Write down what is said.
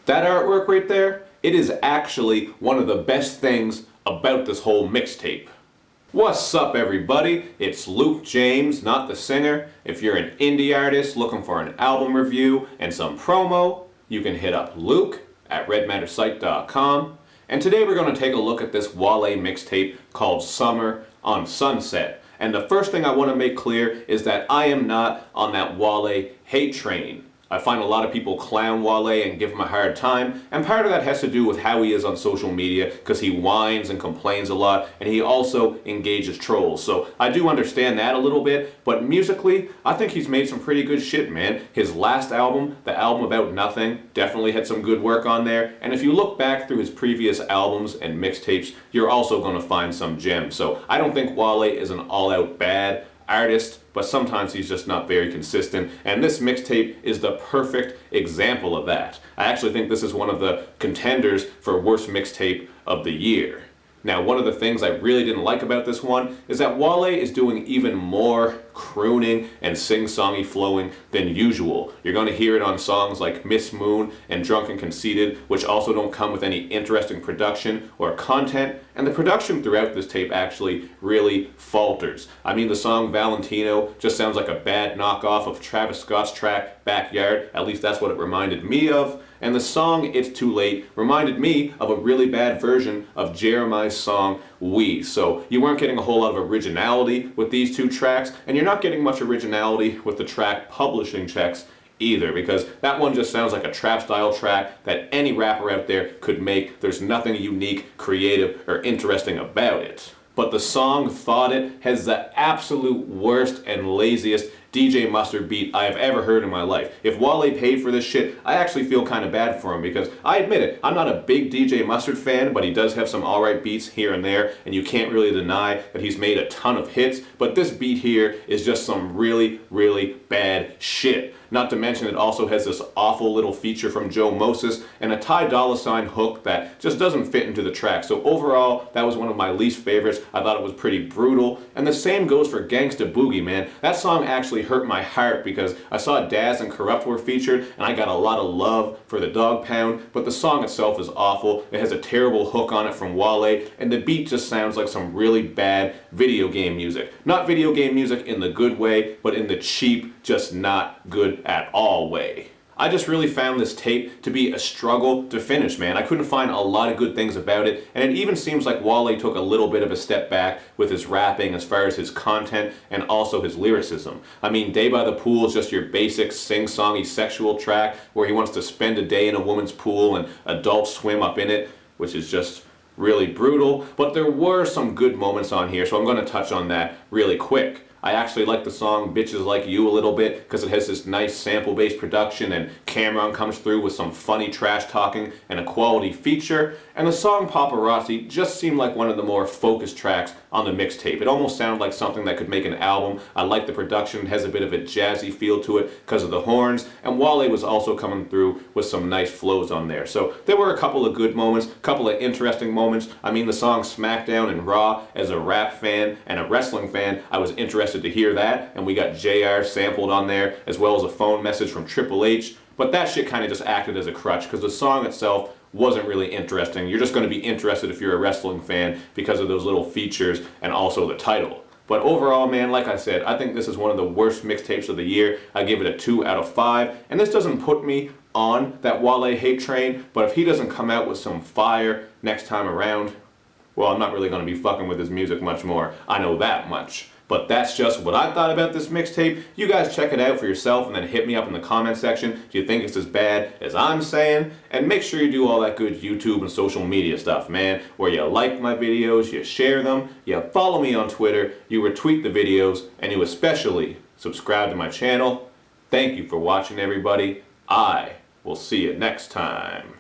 That artwork right there, it is actually one of the best things about this whole mixtape. What's up everybody? It's Luke James, not the singer. If you're an indie artist looking for an album review and some promo, you can hit up Luke at redmattersite.com. And today we're going to take a look at this Wale mixtape called Summer on Sunset. And the first thing I want to make clear is that I am not on that Wale hate train. I find a lot of people clown Wale and give him a hard time, and part of that has to do with how he is on social media, because he whines and complains a lot, and he also engages trolls. So I do understand that a little bit, but musically, I think he's made some pretty good shit, man. His last album, the album About Nothing, definitely had some good work on there, and if you look back through his previous albums and mixtapes, you're also going to find some gems. So I don't think Wale is an all-out bad artist, but sometimes he's just not very consistent, and this mixtape is the perfect example of that. I actually think this is one of the contenders for worst mixtape of the year. Now, one of the things I really didn't like about this one is that Wale is doing even more crooning and sing-songy flowing than usual. You're going to hear it on songs like Miss Moon and Drunk and Conceited, which also don't come with any interesting production or content, and the production throughout this tape actually really falters. I mean, the song Valentino just sounds like a bad knockoff of Travis Scott's track Backyard, at least that's what it reminded me of. And the song It's Too Late reminded me of a really bad version of Jeremiah's song We. So you weren't getting a whole lot of originality with these two tracks, and you're not getting much originality with the track Publishing Checks either, because that one just sounds like a trap style track that any rapper out there could make. There's nothing unique, creative, or interesting about it. But the song Thought It has the absolute worst and laziest DJ Mustard beat I have ever heard in my life. If Wale paid for this shit, I actually feel kind of bad for him, because I admit it, I'm not a big DJ Mustard fan, but he does have some alright beats here and there, and you can't really deny that he's made a ton of hits, but this beat here is just some really, really bad shit. Not to mention it also has this awful little feature from Joe Moses and a Ty Dolla $ign hook that just doesn't fit into the track. So overall, that was one of my least favorites. I thought it was pretty brutal. And the same goes for Gangsta Boogie, man. That song actually hurt my heart because I saw Daz and Corrupt were featured and I got a lot of love for the Dog Pound, but the song itself is awful. It has a terrible hook on it from Wale, and the beat just sounds like some really bad video game music. Not video game music in the good way, but in the cheap, just not good at all way. I just really found this tape to be a struggle to finish, man. I couldn't find a lot of good things about it, and it even seems like Wale took a little bit of a step back with his rapping as far as his content and also his lyricism. I mean, Day by the Pool is just your basic sing-songy sexual track where he wants to spend a day in a woman's pool and adults swim up in it, which is just really brutal. But there were some good moments on here, so I'm going to touch on that really quick. I actually like the song Bitches Like You a little bit because it has this nice sample-based production, and Cameron comes through with some funny trash talking and a quality feature. And the song Paparazzi just seemed like one of the more focused tracks on the mixtape. It almost sounded like something that could make an album. I like the production. It has a bit of a jazzy feel to it because of the horns. And Wale was also coming through with some nice flows on there. So there were a couple of good moments, a couple of interesting moments. I mean, the song SmackDown and Raw, as a rap fan and a wrestling fan, I was interested to hear that. And we got JR sampled on there, as well as a phone message from Triple H. But that shit kind of just acted as a crutch because the song itself wasn't really interesting. You're just going to be interested if you're a wrestling fan because of those little features and also the title. But overall, man, like I said, I think this is one of the worst mixtapes of the year. I give it a 2 out of 5. And this doesn't put me on that Wale hate train, but if he doesn't come out with some fire next time around, well, I'm not really going to be fucking with his music much more. I know that much. But that's just what I thought about this mixtape. You guys check it out for yourself and then hit me up in the comment section. Do you think it's as bad as I'm saying? And make sure you do all that good YouTube and social media stuff, man. Where you like my videos, you share them, you follow me on Twitter, you retweet the videos, and you especially subscribe to my channel. Thank you for watching, everybody. I will see you next time.